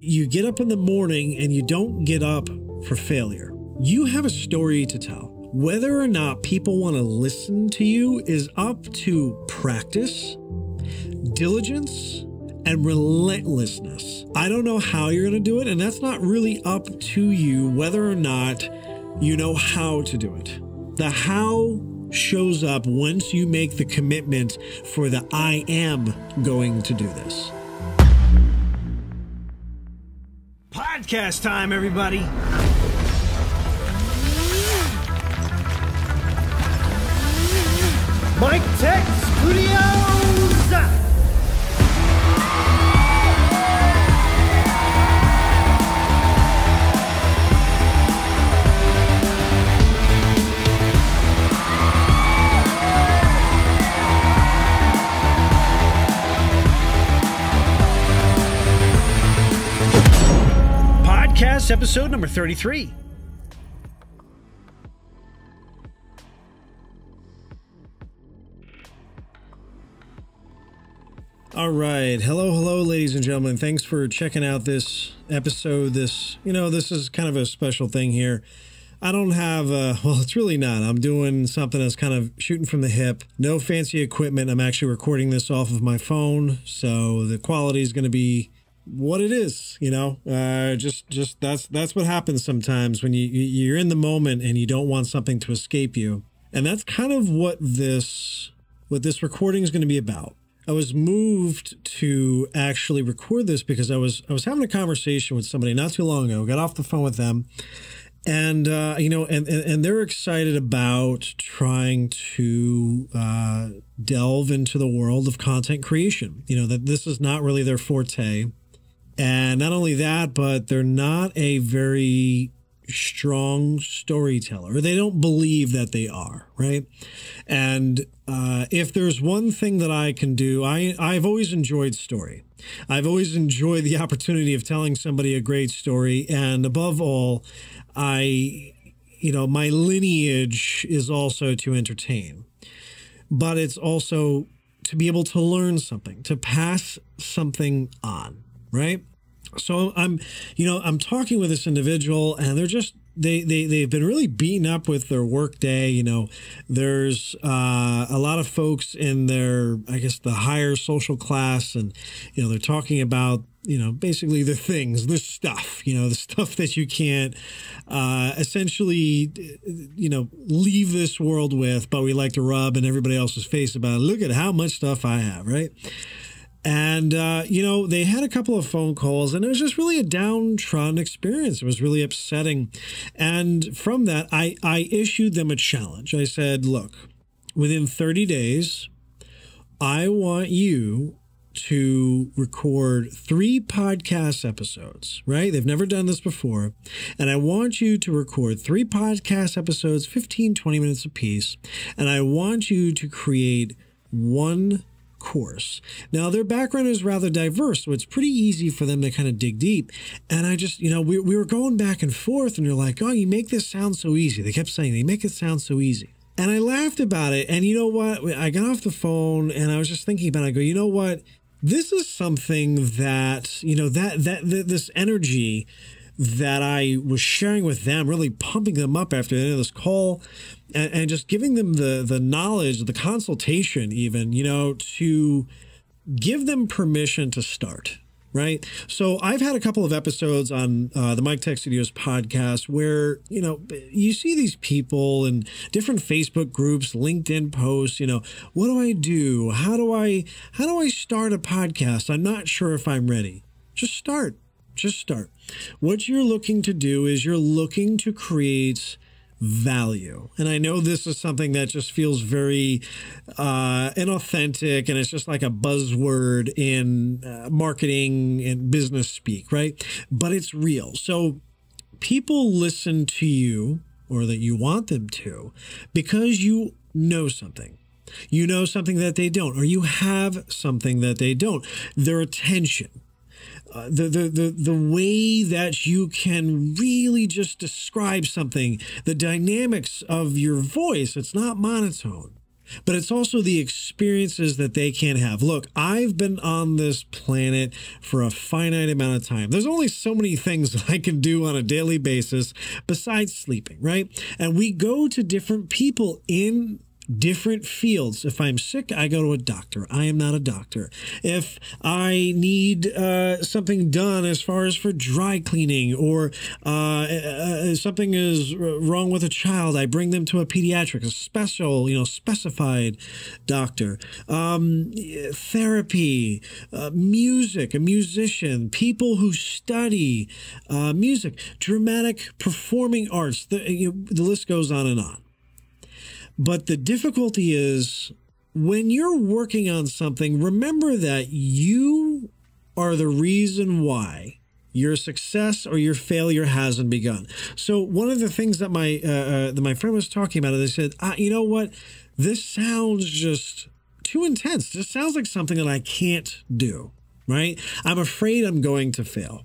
You get up in the morning and you don't get up for failure. You have a story to tell. Whether or not people want to listen to you is up to practice, diligence, and relentlessness. I don't know how you're going to do it, and that's not really up to you whether or not you know how to do it. The how shows up once you make the commitment for the I am going to do this. Podcast time, everybody. Mik Tek Studios! Podcast episode number 33. All right. Hello, ladies and gentlemen. Thanks for checking out this episode. This is kind of a special thing here. I don't have well, it's really not. I'm doing something that's kind of shooting from the hip. No fancy equipment. I'm actually recording this off of my phone, so the quality is going to be what it is, just that's what happens sometimes when you're in the moment and you don't want something to escape you. And that's kind of what this recording is going to be about. I was moved to actually record this because I was having a conversation with somebody not too long ago. Got off the phone with them, and and they're excited about trying to delve into the world of content creation. That this is not really their forte. And not only that, but they're not a very strong storyteller. They don't believe that they are, right? And if there's one thing that I can do, I've always enjoyed story. I've always enjoyed the opportunity of telling somebody a great story. And above all, my lineage is also to entertain. But it's also to be able to learn something, to pass something on. Right. So I'm talking with this individual and they've been really beaten up with their work day. There's a lot of folks in their, I guess, the higher social class, and, they're talking about, basically the things, the stuff, the stuff that you can't essentially, leave this world with, but we like to rub in everybody else's face about, look at how much stuff I have. Right. And, they had a couple of phone calls and it was just really a downtrodden experience. It was really upsetting. And from that, I issued them a challenge. I said, look, within 30 days, I want you to record 3 podcast episodes, right? They've never done this before. And I want you to record 3 podcast episodes, 15, 20 minutes apiece. And I want you to create one course. Now, their background is rather diverse, so it's pretty easy for them to kind of dig deep. And I just, we were going back and forth, and you're like, oh, you make this sound so easy. They kept saying, they make it sound so easy. And I laughed about it. And you know what? I got off the phone and I was just thinking about it. I go, you know what? This is something that, this energy that I was sharing with them, really pumping them up after the end of this call, and just giving them the knowledge, the consultation even, to give them permission to start, right? So I've had a couple of episodes on the Mik Tek Studios podcast where, you see these people in different Facebook groups, LinkedIn posts, what do I do? How do I start a podcast? I'm not sure if I'm ready. Just start. Just start. What you're looking to do is you're looking to create value. And I know this is something that just feels very inauthentic, and it's just like a buzzword in marketing and business speak, right? But it's real. So people listen to you, or that you want them to, because you know something. You know something that they don't, or you have something that they don't. Their attention. The way that you can really just describe something, the dynamics of your voice, it's not monotone. but it's also the experiences that they can't have. Look, I've been on this planet for a finite amount of time. There's only so many things that I can do on a daily basis besides sleeping, right? And we go to different people in different fields. If I'm sick, I go to a doctor. I am not a doctor. If I need something done as far as for dry cleaning, or something is wrong with a child, I bring them to a pediatric, a special, specified doctor. Therapy, music, a musician, people who study music, dramatic performing arts. The list goes on and on. But the difficulty is when you're working on something, remember that you are the reason why your success or your failure hasn't begun. So one of the things that my friend was talking about, they said, you know what? This sounds just too intense. This sounds like something that I can't do, right? I'm afraid I'm going to fail.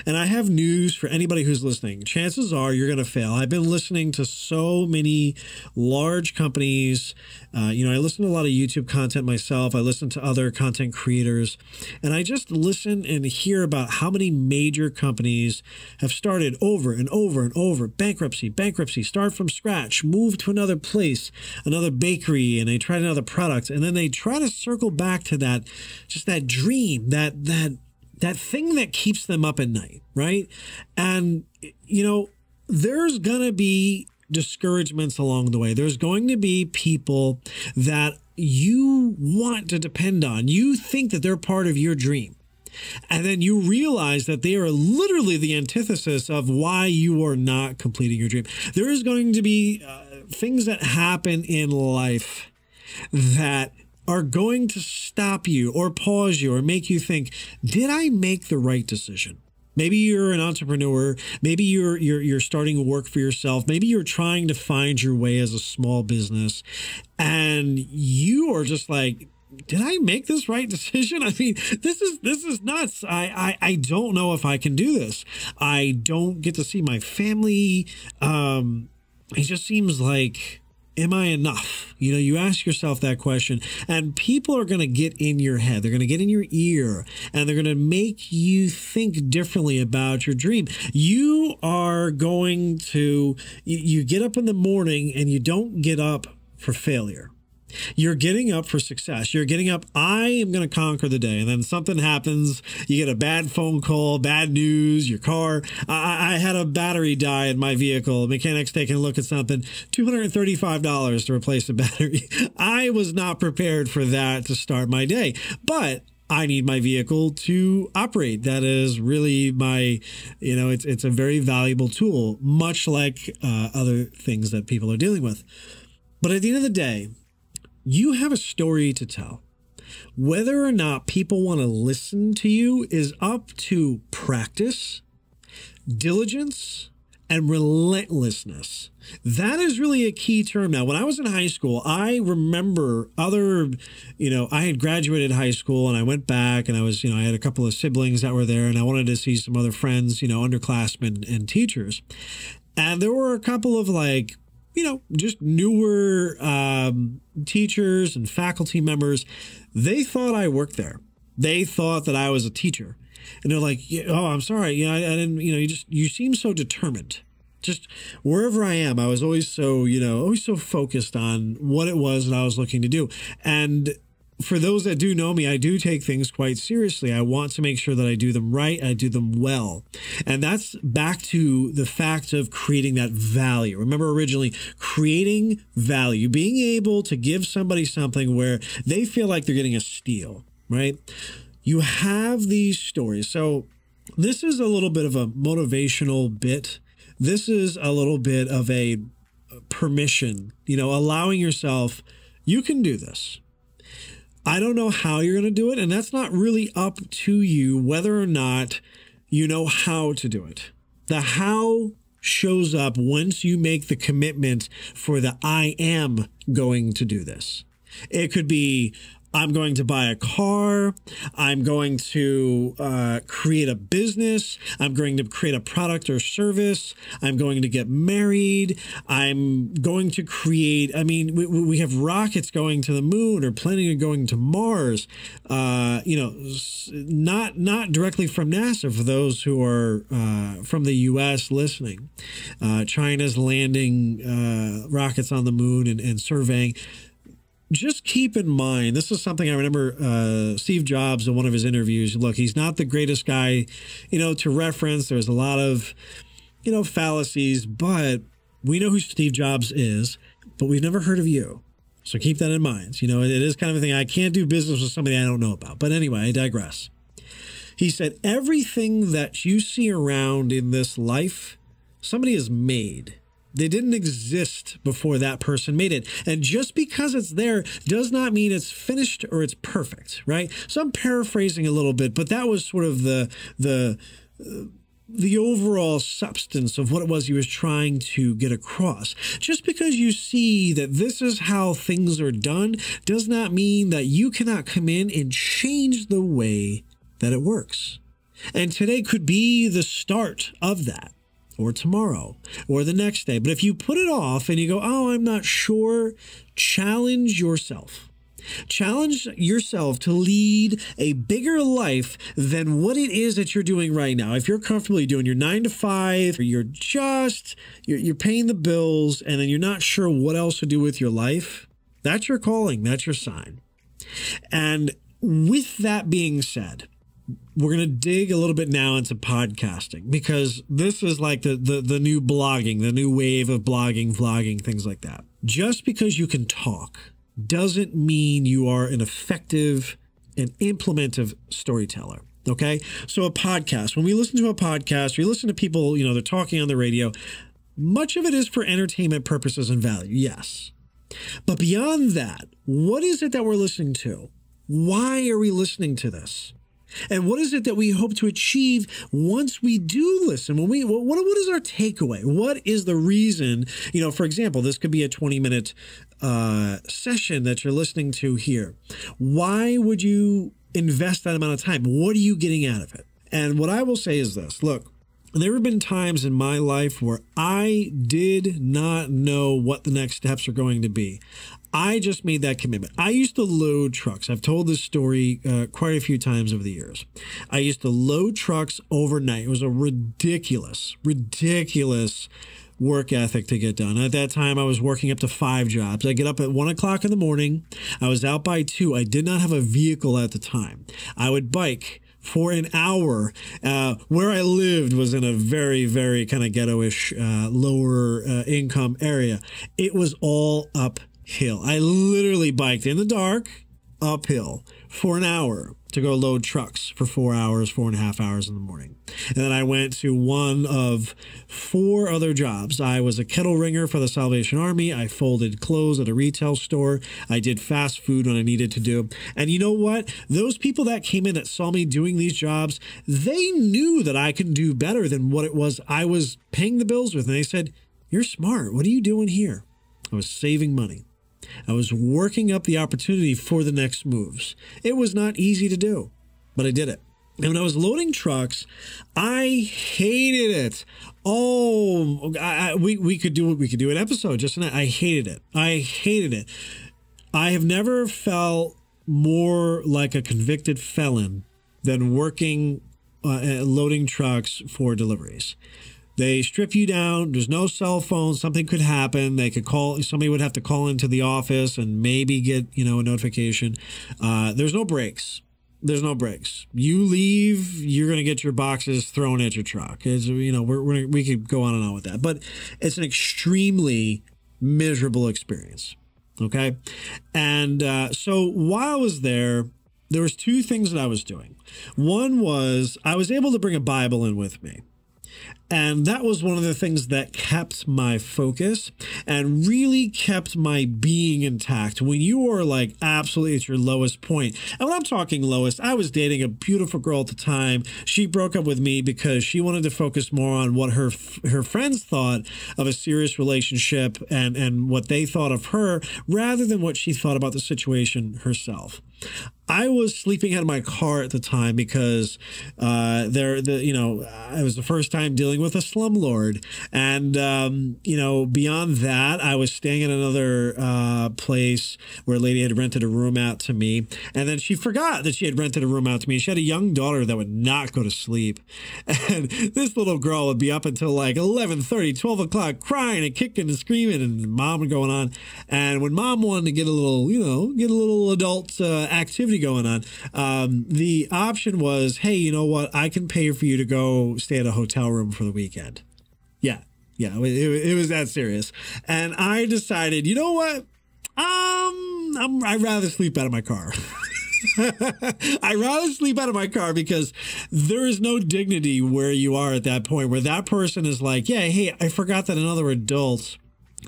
And I have news for anybody who's listening. Chances are you're going to fail. I've been listening to so many large companies. I listen to a lot of YouTube content myself. I listen to other content creators. And I just listen and hear about how many major companies have started over and over and over. Bankruptcy, start from scratch, move to another place, another bakery, and they try another product. And then they try to circle back to that dream, that thing that keeps them up at night, right? And, there's going to be discouragements along the way. There's going to be people that you want to depend on. You think that they're part of your dream. And then you realize that they are literally the antithesis of why you are not completing your dream. There is going to be things that happen in life that are going to stop you or pause you or make you think, did I make the right decision? Maybe you're an entrepreneur. Maybe you're starting work for yourself. Maybe you're trying to find your way as a small business, and you are just like, did I make this right decision? I mean, this is nuts. I don't know if I can do this. I don't get to see my family. It just seems like, am I enough? You ask yourself that question, and people are going to get in your head. They're going to get in your ear, and they're going to make you think differently about your dream. You are going to, you get up in the morning and you don't get up for failure. You're getting up for success. You're getting up, I am going to conquer the day. And then something happens. You get a bad phone call, bad news, your car. I had a battery die in my vehicle. Mechanic's taking a look at something, $235 to replace the battery. I was not prepared for that to start my day. But I need my vehicle to operate. That is really my, it's a very valuable tool, much like other things that people are dealing with. But at the end of the day, you have a story to tell. Whether or not people want to listen to you is up to practice, diligence, and relentlessness. That is really a key term. Now, when I was in high school, I remember I had graduated high school and I went back and I had a couple of siblings that were there and I wanted to see some other friends, underclassmen and teachers. And there were a couple of just newer teachers and faculty members. They thought I worked there. They thought that I was a teacher. And they're like, oh, I'm sorry. I didn't, you seem so determined. Just wherever I am, I was always so focused on what it was that I was looking to do. And for those that do know me, I do take things quite seriously. I want to make sure that I do them right. I do them well. And that's back to the fact of creating that value. Remember originally, creating value, being able to give somebody something where they feel like they're getting a steal, right? You have these stories. So this is a little bit of a motivational bit. This is a little bit of a permission, allowing yourself, you can do this. I don't know how you're going to do it, and that's not really up to you whether or not you know how to do it. The how shows up once you make the commitment for the I am going to do this. It could be, I'm going to buy a car. I'm going to create a business. I'm going to create a product or service. I'm going to get married. I'm going to create, I mean, we have rockets going to the moon or planning on going to Mars. You know, not directly from NASA for those who are from the U.S. listening. China's landing rockets on the moon and surveying. Just keep in mind, this is something I remember Steve Jobs in one of his interviews. Look, he's not the greatest guy, you know, to reference. There's a lot of, you know, fallacies, but we know who Steve Jobs is, but we've never heard of you. So keep that in mind. You know, it is kind of a thing. I can't do business with somebody I don't know about. But anyway, I digress. He said, everything that you see around in this life, somebody has made. They didn't exist before that person made it. And just because it's there does not mean it's finished or it's perfect, right? So I'm paraphrasing a little bit, but that was sort of the overall substance of what it was he was trying to get across. Just because you see that this is how things are done does not mean that you cannot come in and change the way that it works. And today could be the start of that, or tomorrow, or the next day. But if you put it off and you go, oh, I'm not sure, challenge yourself. Challenge yourself to lead a bigger life than what it is that you're doing right now. If you're comfortably doing your 9 to 5, or you're paying the bills, and then you're not sure what else to do with your life, that's your calling. That's your sign. And with that being said, we're going to dig a little bit now into podcasting, because this is like the new blogging, the new wave of blogging, vlogging, things like that. Just because you can talk doesn't mean you are an effective and implementive storyteller. Okay. So a podcast, when we listen to a podcast, or you listen to people, you know, they're talking on the radio, much of it is for entertainment purposes and value. Yes. But beyond that, what is it that we're listening to? Why are we listening to this? And what is it that we hope to achieve once we do listen? When what is our takeaway? What is the reason? You know, for example, this could be a 20-minute session that you're listening to here. Why would you invest that amount of time? What are you getting out of it? And what I will say is this. Look, there have been times in my life where I did not know what the next steps are going to be. I just made that commitment. I used to load trucks. I've told this story quite a few times over the years. I used to load trucks overnight. It was a ridiculous work ethic to get done. At that time, I was working up to 5 jobs. I get up at 1 o'clock in the morning. I was out by 2. I did not have a vehicle at the time. I would bike for an hour. Where I lived was in a very, very kind of ghetto-ish, lower income area. It was all uphill. I literally biked in the dark uphill for an hour to go load trucks for 4 hours, 4.5 hours in the morning. And then I went to one of 4 other jobs. I was a kettle ringer for the Salvation Army. I folded clothes at a retail store. I did fast food when I needed to do. And you know what? Those people that came in that saw me doing these jobs, they knew that I could do better than what it was I was paying the bills with. And they said, "You're smart. What are you doing here?" I was saving money. I was working up the opportunity for the next moves. It was not easy to do, but I did it. And when I was loading trucks, I hated it. Oh, we could do an episode just on that. I hated it. I hated it. I have never felt more like a convicted felon than working loading trucks for deliveries. They strip you down. There's no cell phone. Something could happen. They could call. Somebody would have to call into the office and maybe get, you know, a notification. There's no breaks. There's no breaks. You leave, you're going to get your boxes thrown at your truck. It's, you know, we could go on and on with that, but it's an extremely miserable experience. Okay, and so while I was there was 2 things that I was doing. One was I was able to bring a Bible in with me. And that was one of the things that kept my focus and really kept my being intact. When you are like absolutely at your lowest point, and when I'm talking lowest, I was dating a beautiful girl at the time. She broke up with me because she wanted to focus more on what her friends thought of a serious relationship and what they thought of her rather than what she thought about the situation herself. I was sleeping out of my car at the time because it was the first time dealing with a slumlord. And, beyond that, I was staying in another place where a lady had rented a room out to me. And then she forgot that she had rented a room out to me. She had a young daughter that would not go to sleep. And this little girl would be up until like 11:30, 12 o'clock, crying and kicking and screaming, and mom was going on. And when mom wanted to get a little adult activity going on, the option was, hey, you know what? I can pay for you to go stay at a hotel room for the weekend. Yeah, it was that serious. And I decided, you know what? I'd rather sleep out of my car. I'd rather sleep out of my car because there is no dignity where you are at that point where that person is like, yeah, hey, I forgot that another adult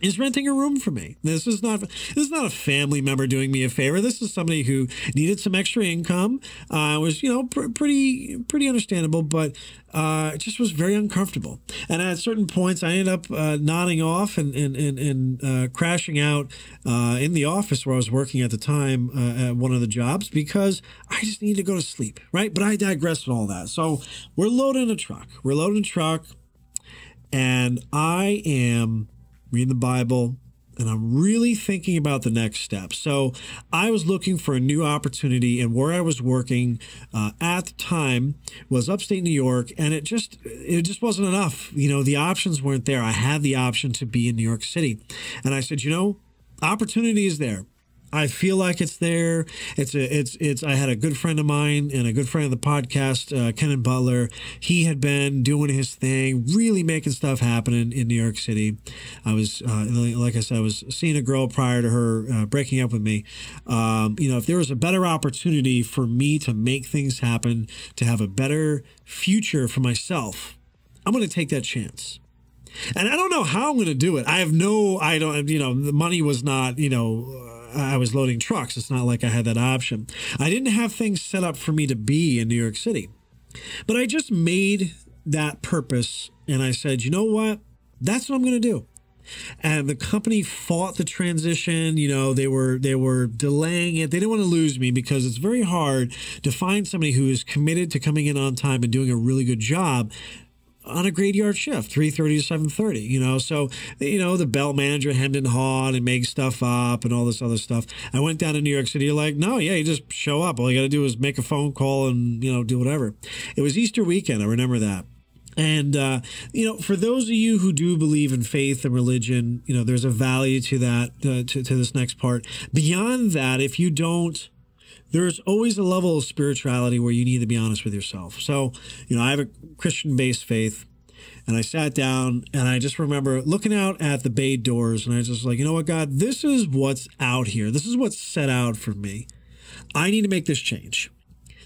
is renting a room for me. This is not a family member doing me a favor. This is somebody who needed some extra income. Was pretty understandable, but it just was very uncomfortable. And at certain points, I ended up nodding off and crashing out in the office where I was working at the time at one of the jobs because I just needed to go to sleep, right? But I digress with all that. So we're loading a truck. And I am reading the Bible, and I'm really thinking about the next step. So I was looking for a new opportunity, and where I was working at the time was upstate New York, and it just wasn't enough. The options weren't there. I had the option to be in New York City, and I said, opportunity is there. I feel like it's there. I had a good friend of mine and a good friend of the podcast, Ken Butler. He had been doing his thing, really making stuff happen in New York City. I was, like I said, I was seeing a girl prior to her breaking up with me. If there was a better opportunity for me to make things happen, to have a better future for myself, I'm going to take that chance. And I don't know how I'm going to do it. The money was not, I was loading trucks. It's not like I had that option. I didn't have things set up for me to be in New York City. But I just made that purpose, and I said, you know what? That's what I'm going to do. And the company fought the transition. They were delaying it. They didn't want to lose me because it's very hard to find somebody who is committed to coming in on time and doing a really good job on a graveyard shift, 3:30 to 7:30, so, the bell manager hemmed and hawed and made stuff up and all this other stuff. I went down to New York City. You're like, no, yeah, you just show up. All you got to do is make a phone call and, do whatever. It was Easter weekend. I remember that. And, for those of you who do believe in faith and religion, there's a value to that, to this next part. Beyond that, if you don't, there's always a level of spirituality where you need to be honest with yourself. So, I have a Christian-based faith, and I sat down, and I just remember looking out at the bay doors, and I was just like, you know what, God, this is what's out here. This is what's set out for me. I need to make this change.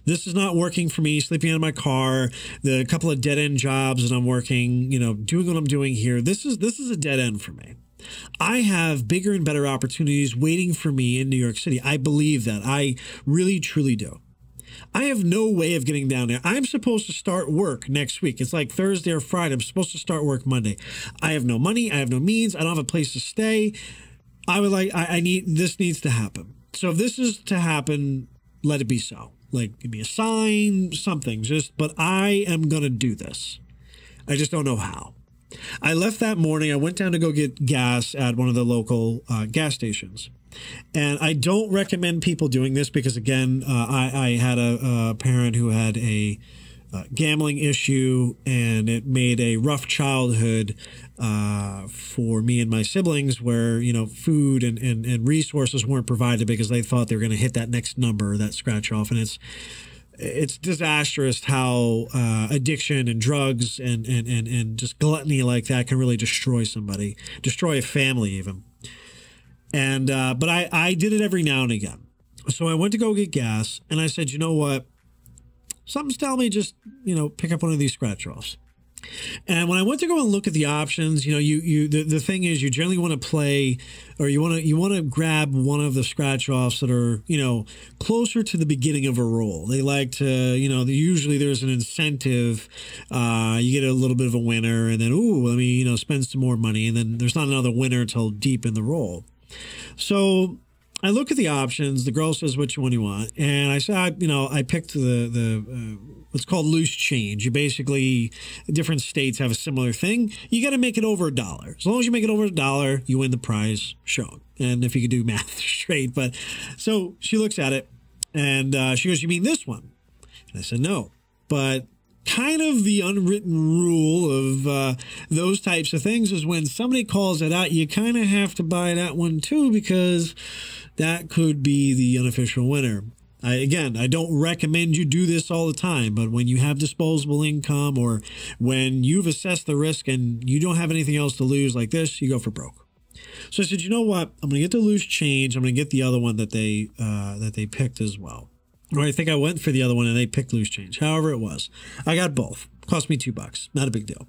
This is not working for me, sleeping out of my car, the couple of dead-end jobs that I'm working, doing what I'm doing here. This is a dead end for me. I have bigger and better opportunities waiting for me in New York City. I believe that. I really, truly do. I have no way of getting down there. I'm supposed to start work next week. It's like Thursday or Friday. I'm supposed to start work Monday. I have no money. I have no means. I don't have a place to stay. This needs to happen. So if this is to happen, let it be so. Like, give me a sign, something. But I am going to do this. I just don't know how. I left that morning. I went down to go get gas at one of the local gas stations. And I don't recommend people doing this because, again, I had a parent who had a gambling issue, and it made a rough childhood for me and my siblings where, food and resources weren't provided because they thought they were going to hit that next number, that scratch off. And it's disastrous how addiction and drugs and just gluttony like that can really destroy somebody, destroy a family even. And but I did it every now and again. So I went to go get gas, and I said, you know what? Something's telling me just, pick up one of these scratch offs. And when I went to go and look at the options, you know, the thing is, you generally want to play, or you want to grab one of the scratch offs that are, you know, closer to the beginning of a roll. They like to, you know, usually there's an incentive. You get a little bit of a winner, and then, ooh, let me, you know, spend some more money, and then there's not another winner till deep in the roll. So I look at the options. The girl says, which one you want? And I said, you know, I picked the what's called loose change. You basically, different states have a similar thing. You got to make it over $1. As long as you make it over $1, you win the prize shown. And if you could do math straight. But so she looks at it and she goes, you mean this one? And I said, no. But kind of the unwritten rule of those types of things is when somebody calls it out, you kind of have to buy that one too, because that could be the unofficial winner. Again, I don't recommend you do this all the time, but when you have disposable income, or when you've assessed the risk and you don't have anything else to lose like this, you go for broke. So I said, you know what? I'm going to get the loose change. I'm going to get the other one that they picked as well. Or I think I went for the other one and they picked loose change. However it was, I got both. Cost me $2. Not a big deal.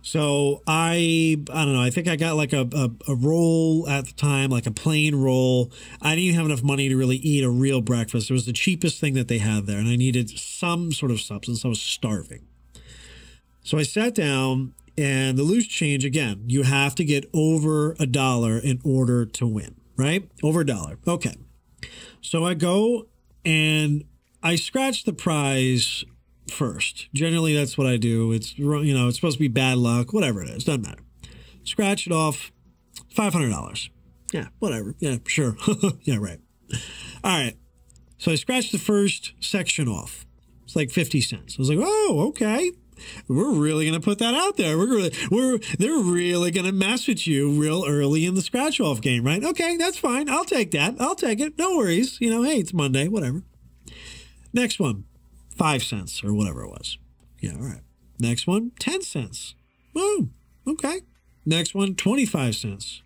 So I don't know. I think I got like a roll at the time, like a plain roll. I didn't even have enough money to really eat a real breakfast. It was the cheapest thing that they had there, and I needed some sort of substance. I was starving. So I sat down, and the loose change, again, you have to get over $1 in order to win, right? Over $1. Okay. So I go and I scratch the prize first. Generally, that's what I do. It's, you know, it's supposed to be bad luck, whatever it is, doesn't matter. Scratch it off, $500. Yeah, whatever. Yeah, sure. Yeah, right. All right. So I scratched the first section off. It's like 50 cents. I was like, oh, okay. We're really going to put that out there. They're really going to mess with you real early in the scratch off game, right? Okay, that's fine. I'll take that. I'll take it. No worries. You know, hey, it's Monday, whatever. Next one. 5 cents or whatever it was. Yeah, all right. Next one, 10 cents. Oh, okay. Next one, 25 cents.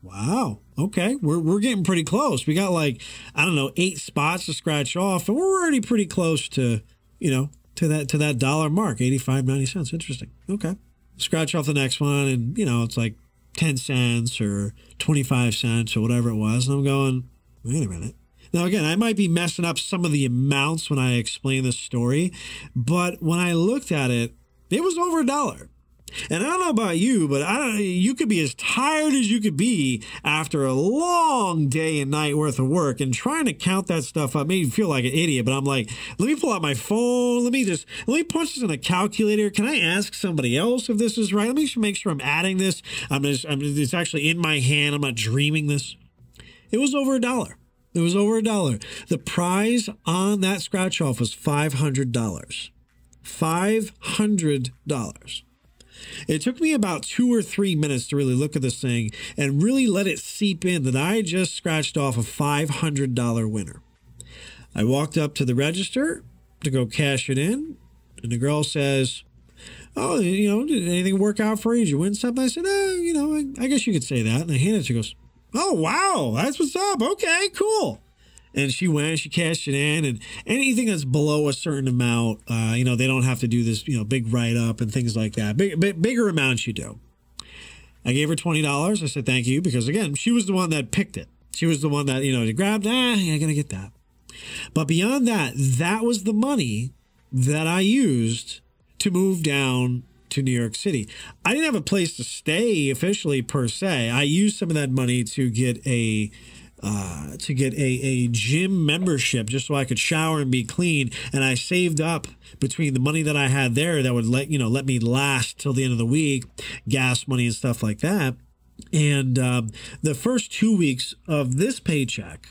Wow. Okay. We're getting pretty close. We got like, I don't know, 8 spots to scratch off, and we're already pretty close to, you know, to that dollar mark, 85, 90 cents. Interesting. Okay. Scratch off the next one, and, you know, it's like 10 cents or 25 cents or whatever it was. And I'm going, wait a minute. Now, again, I might be messing up some of the amounts when I explain this story, but when I looked at it, it was over $1. And I don't know about you, but you could be as tired as you could be after a long day and night worth of work, and trying to count that stuff up made me feel like an idiot. But I'm like, let me pull out my phone. Let me punch this in a calculator. Can I ask somebody else if this is right? Let me make sure I'm adding this. It's actually in my hand. I'm not dreaming this. It was over $1. It was over $1. The prize on that scratch off was $500. $500. It took me about 2 or 3 minutes to really look at this thing and really let it seep in that I just scratched off a $500 winner. I walked up to the register to go cash it in, and the girl says, oh, you know, did anything work out for you? Did you win something? I said, you know, I guess you could say that. And I handed it. She goes, oh, wow, that's what's up. Okay, cool. And she went, she cashed it in, and anything that's below a certain amount, you know, they don't have to do this, you know, big write-up and things like that. Bigger amounts you do. I gave her $20. I said, thank you, because, again, she was the one that picked it. She was the one that, you know, grabbed, I got to get that. But beyond that, that was the money that I used to move down to New York City. I didn't have a place to stay officially per se. I used some of that money to get a gym membership just so I could shower and be clean. And I saved up between the money that I had there that would let me last till the end of the week, gas money and stuff like that. And the first 2 weeks of this paycheck,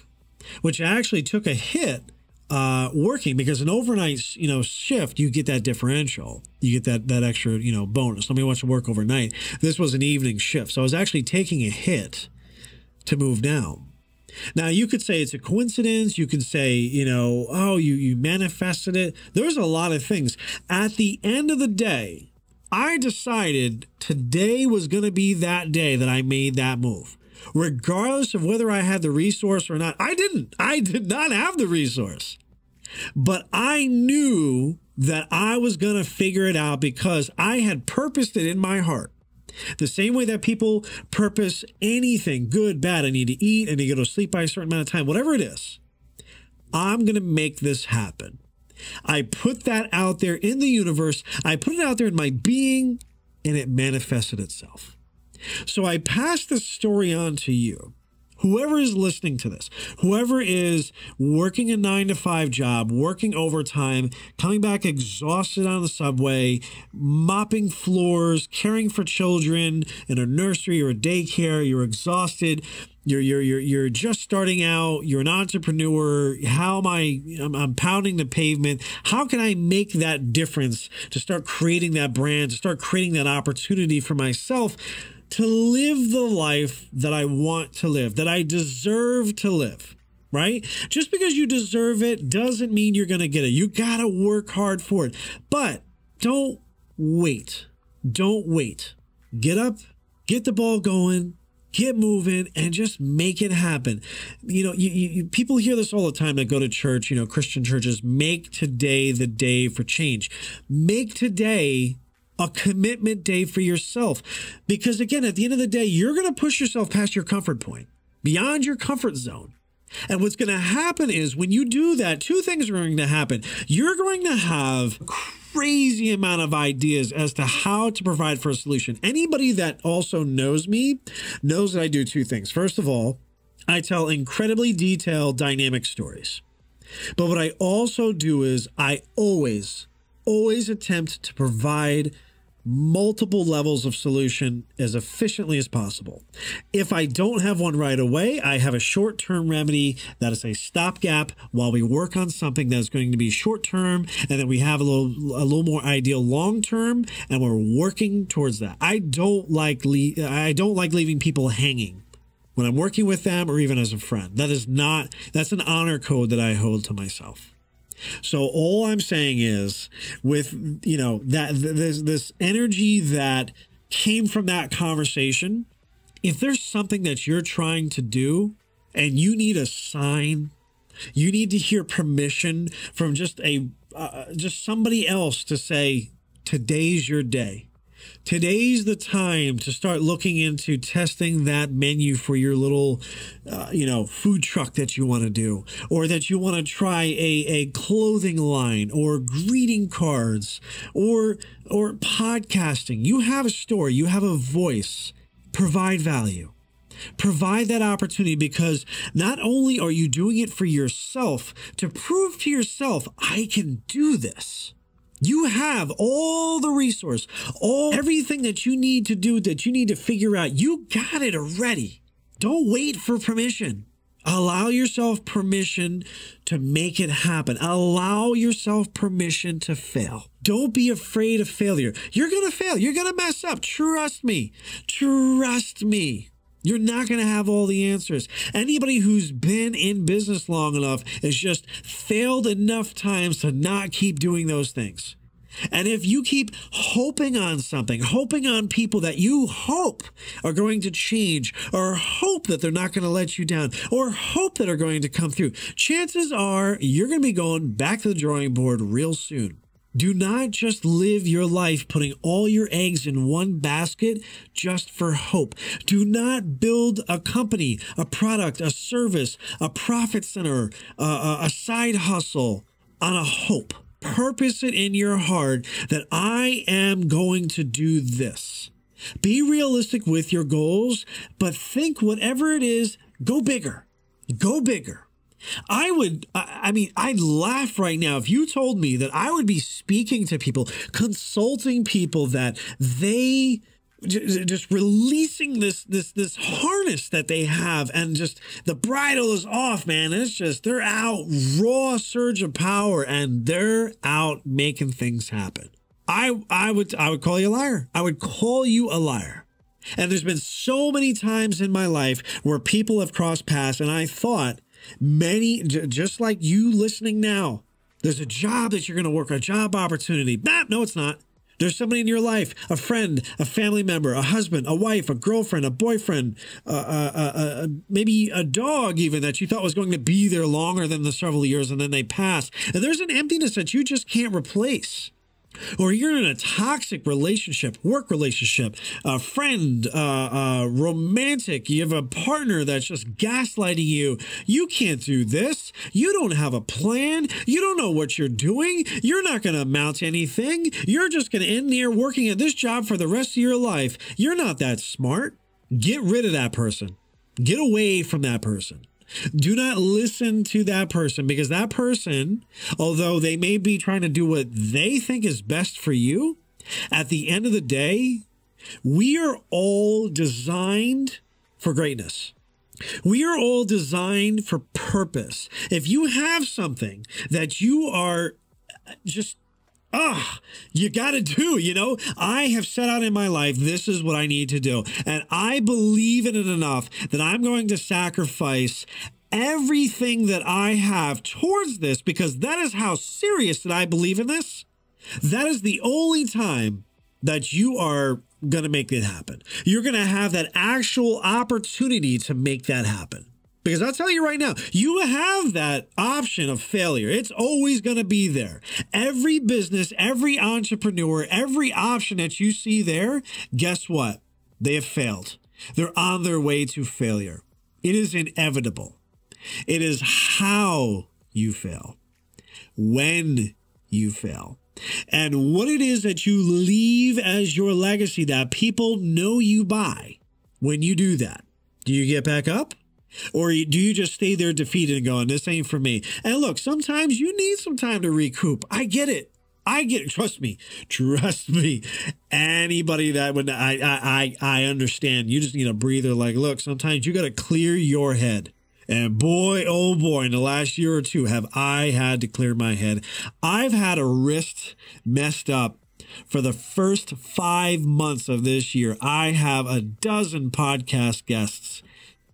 which actually took a hit working, because an overnight, you know, shift, you get that differential, you get that extra, you know, bonus. Nobody wants to work overnight. This was an evening shift, so I was actually taking a hit to move down. Now, you could say it's a coincidence. You could say, you know, oh, you manifested it. There's a lot of things. At the end of the day, I decided today was going to be that day that I made that move. Regardless of whether I had the resource or not. I didn't. I did not have the resource. But I knew that I was going to figure it out because I had purposed it in my heart. The same way that people purpose anything, good, bad, I need to eat, I need to go to sleep by a certain amount of time, whatever it is, I'm going to make this happen. I put that out there in the universe. I put it out there in my being, and it manifested itself. So I pass this story on to you. Whoever is listening to this, whoever is working a 9-to-5 job, working overtime, coming back exhausted on the subway, mopping floors, caring for children in a nursery or a daycare, you're exhausted, you're just starting out, you're an entrepreneur, I'm pounding the pavement. How can I make that difference to start creating that brand, to start creating that opportunity for myself to live the life that I want to live, that I deserve to live, right? Just because you deserve it doesn't mean you're going to get it. You got to work hard for it. But don't wait. Don't wait. Get up, get the ball going, get moving, and just make it happen. You know, people hear this all the time that go to church, you know, Christian churches, make today the day for change. Make today a commitment day for yourself. Because again, at the end of the day, you're going to push yourself past your comfort point, beyond your comfort zone. And what's going to happen is when you do that, two things are going to happen. You're going to have a crazy amount of ideas as to how to provide for a solution. Anybody that also knows me knows that I do two things. First of all, I tell incredibly detailed, dynamic stories. But what I also do is I always attempt to provide multiple levels of solution as efficiently as possible. If I don't have one right away, I have a short-term remedy that is a stopgap while we work on something that's going to be short-term, and then we have a little more ideal long-term, and we're working towards that. I don't like leaving people hanging when I'm working with them or even as a friend. That's an honor code that I hold to myself. So all I'm saying is, with, you know, that this energy that came from that conversation, if there's something that you're trying to do and you need a sign, you need to hear permission from just somebody else to say, today's your day. Today's the time to start looking into testing that menu for your little, food truck that you want to do, or that you want to try a clothing line, or greeting cards, or podcasting. You have a story, you have a voice. Provide value. Provide that opportunity, because not only are you doing it for yourself, to prove to yourself, I can do this. You have all the resource, everything that you need to do, that you need to figure out. You got it already. Don't wait for permission. Allow yourself permission to make it happen. Allow yourself permission to fail. Don't be afraid of failure. You're going to fail. You're going to mess up. Trust me. Trust me. You're not going to have all the answers. Anybody who's been in business long enough has just failed enough times to not keep doing those things. And if you keep hoping on something, hoping on people that you hope are going to change, or hope that they're not going to let you down, or hope that are going to come through, chances are you're going to be going back to the drawing board real soon. Do not just live your life putting all your eggs in one basket just for hope. Do not build a company, a product, a service, a profit center, a side hustle on a hope. Purpose it in your heart that I am going to do this. Be realistic with your goals, but think whatever it is, go bigger. Go bigger. I'd laugh right now if you told me that I would be speaking to people, consulting people, that they just releasing this harness that they have, and just the bridle is off, man. It's just, they're out, raw surge of power, and they're out making things happen. I would call you a liar. I would call you a liar. And there's been so many times in my life where people have crossed paths, and I thought, many, just like you listening now, there's a job that you're going to work, a job opportunity. No, it's not. There's somebody in your life, a friend, a family member, a husband, a wife, a girlfriend, a boyfriend, maybe a dog even that you thought was going to be there longer than the several years and then they pass. And there's an emptiness that you just can't replace. Or you're in a toxic relationship, work relationship, a friend, romantic. You have a partner that's just gaslighting you. You can't do this. You don't have a plan. You don't know what you're doing. You're not going to amount to anything. You're just going to end there working at this job for the rest of your life. You're not that smart. Get rid of that person. Get away from that person. Do not listen to that person, because that person, although they may be trying to do what they think is best for you, at the end of the day, we are all designed for greatness. We are all designed for purpose. If you have something that you are just you got to do, I have set out in my life, this is what I need to do. And I believe in it enough that I'm going to sacrifice everything that I have towards this, because that is how serious that I believe in this. That is the only time that you are going to make it happen. You're going to have that actual opportunity to make that happen. Because I'll tell you right now, you have that option of failure. It's always going to be there. Every business, every entrepreneur, every option that you see there, guess what? They have failed. They're on their way to failure. It is inevitable. It is how you fail, when you fail, and what it is that you leave as your legacy that people know you by when you do that. Do you get back up? Or do you just stay there defeated and going, this ain't for me? And look, sometimes you need some time to recoup. I get it. Trust me. Anybody that would, I understand. You just need a breather. Like, look, sometimes you got to clear your head. And boy, oh boy, in the last year or two, have I had to clear my head. I've had a wrist messed up for the first 5 months of this year. I have a dozen podcast guests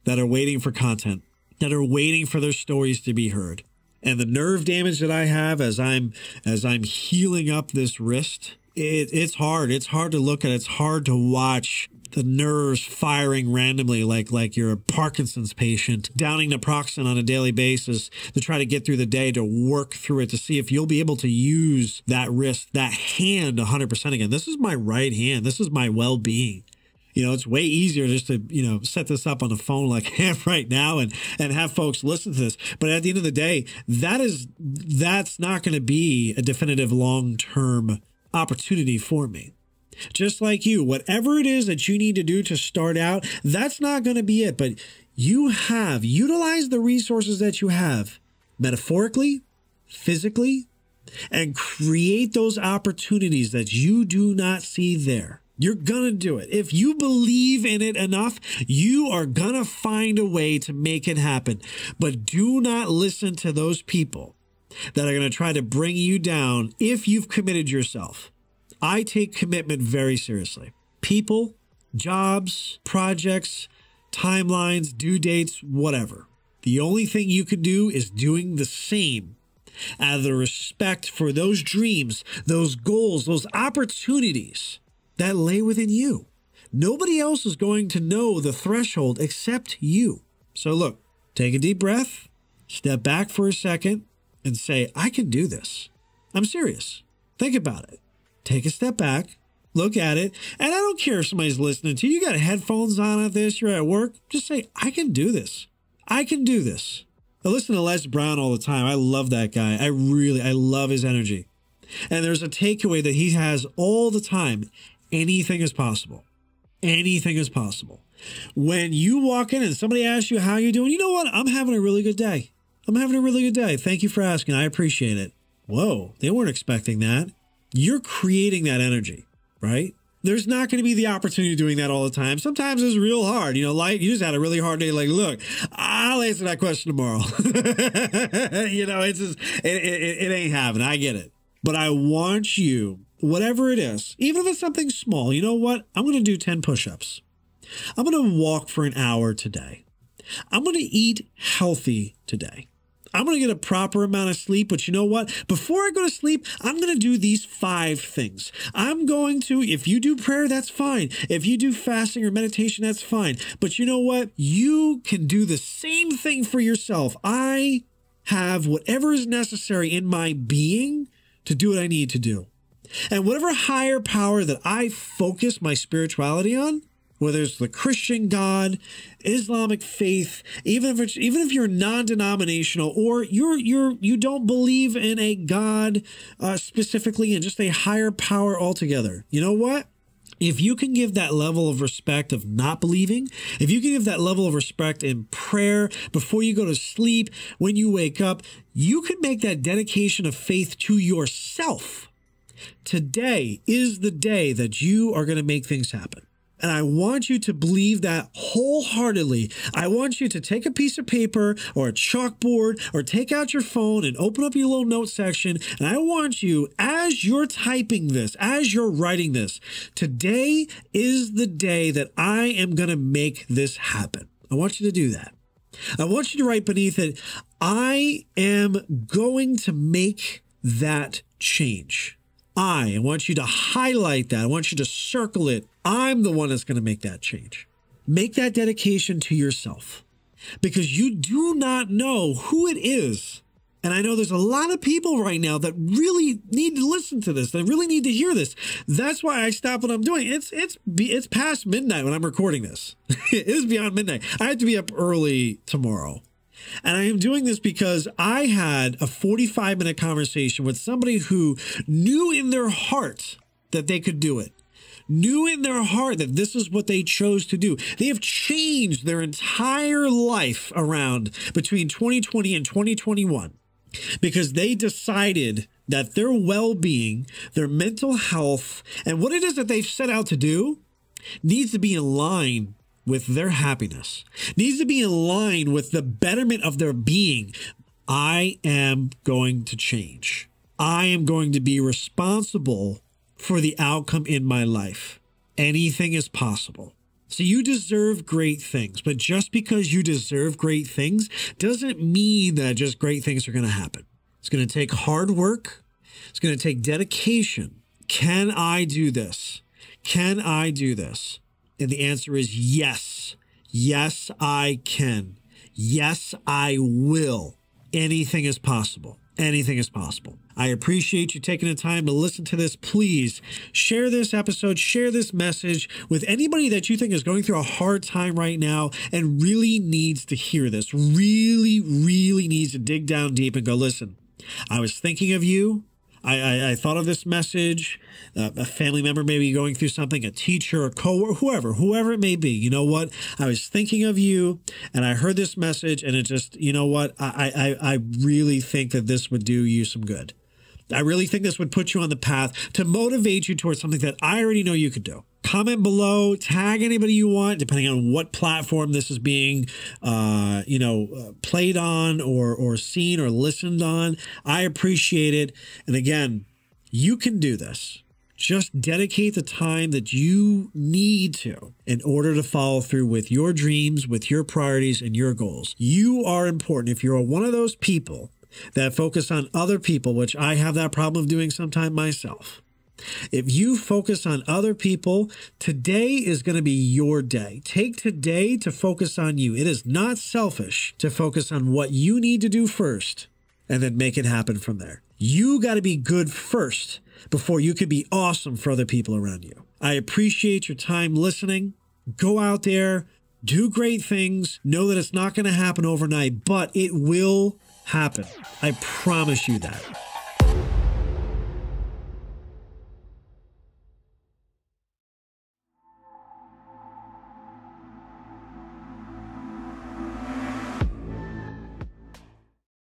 that are waiting for content, that are waiting for their stories to be heard. And the nerve damage that I have as I'm healing up this wrist, it's hard. It's hard to look at. It's hard to watch the nerves firing randomly like you're a Parkinson's patient, downing naproxen on a daily basis to try to get through the day, to work through it, to see if you'll be able to use that wrist, that hand 100% again. This is my right hand. This is my well-being. It's way easier just to, set this up on the phone like I have right now and have folks listen to this. But at the end of the day, that's not going to be a definitive long-term opportunity for me. Just like you, whatever it is that you need to do to start out, that's not going to be it. But utilize the resources that you have, metaphorically, physically, and create those opportunities that you do not see there. You're going to do it. If you believe in it enough, you are going to find a way to make it happen. But do not listen to those people that are going to try to bring you down if you've committed yourself. I take commitment very seriously. People, jobs, projects, timelines, due dates, whatever. The only thing you can do is doing the same out of the respect for those dreams, those goals, those opportunities that lay within you. Nobody else is going to know the threshold except you. So look, take a deep breath, step back for a second, and say, I can do this. I'm serious. Think about it. Take a step back, look at it, and I don't care if somebody's listening to you. You got headphones on at this, you're at work. Just say, I can do this. I can do this. I listen to Les Brown all the time. I love that guy. I love his energy. And there's a takeaway that he has all the time. Anything is possible. Anything is possible. When you walk in and somebody asks you how you're doing, you know what? I'm having a really good day. I'm having a really good day. Thank you for asking. I appreciate it. Whoa, they weren't expecting that. You're creating that energy, right? There's not going to be the opportunity doing that all the time. Sometimes it's real hard. Like you just had a really hard day. Like, look, I'll answer that question tomorrow. It's just, it ain't happening. I get it. But I want you, whatever it is, even if it's something small, you know what? I'm going to do 10 push-ups. I'm going to walk for an hour today. I'm going to eat healthy today. I'm going to get a proper amount of sleep. But you know what? Before I go to sleep, I'm going to do these 5 things. I'm going to, if you do prayer, that's fine. If you do fasting or meditation, that's fine. But you know what? You can do the same thing for yourself. I have whatever is necessary in my being to do what I need to do. And whatever higher power that I focus my spirituality on, whether it's the Christian God, Islamic faith, even if you're non-denominational or you don't believe in a God specifically and just a higher power altogether, you know what? If you can give that level of respect of not believing, if you can give that level of respect in prayer before you go to sleep, when you wake up, you can make that dedication of faith to yourself. Today is the day that you are going to make things happen. And I want you to believe that wholeheartedly. I want you to take a piece of paper or a chalkboard or take out your phone and open up your little note section. And I want you, as you're typing this, as you're writing this, today is the day that I am going to make this happen. I want you to do that. I want you to write beneath it, I am going to make that change. I want you to highlight that. I want you to circle it. I'm the one that's going to make that change. Make that dedication to yourself because you do not know who it is. And I know there's a lot of people right now that really need to listen to this. They really need to hear this. That's why I stop what I'm doing. It's past midnight when I'm recording this. It is beyond midnight. I have to be up early tomorrow. And I am doing this because I had a 45-minute conversation with somebody who knew in their heart that they could do it, knew in their heart that this is what they chose to do. They have changed their entire life around between 2020 and 2021 because they decided that their well-being, their mental health, and what it is that they've set out to do needs to be in line with their happiness, needs to be in line with the betterment of their being. I am going to change. I am going to be responsible for the outcome in my life. Anything is possible. So you deserve great things, but just because you deserve great things doesn't mean that just great things are going to happen. It's going to take hard work. It's going to take dedication. Can I do this? Can I do this? And the answer is yes. Yes, I can. Yes, I will. Anything is possible. Anything is possible. I appreciate you taking the time to listen to this. Please share this episode, share this message with anybody that you think is going through a hard time right now and really needs to hear this, really needs to dig down deep and go, listen, I was thinking of you. I thought of this message, a family member maybe going through something, a teacher, a coworker, whoever it may be. You know what? I was thinking of you and I heard this message and it just, you know what? I really think that this would do you some good. I really think this would put you on the path to motivate you towards something that I already know you could do. Comment below, tag anybody you want, depending on what platform this is being, played on or seen or listened on. I appreciate it. And again, you can do this. Just dedicate the time that you need to in order to follow through with your dreams, with your priorities and your goals. You are important. If you're one of those people that focus on other people, which I have that problem of doing sometimes myself. If you focus on other people, today is going to be your day. Take today to focus on you. It is not selfish to focus on what you need to do first and then make it happen from there. You got to be good first before you can be awesome for other people around you. I appreciate your time listening. Go out there, do great things. Know that it's not going to happen overnight, but it will happen. I promise you that.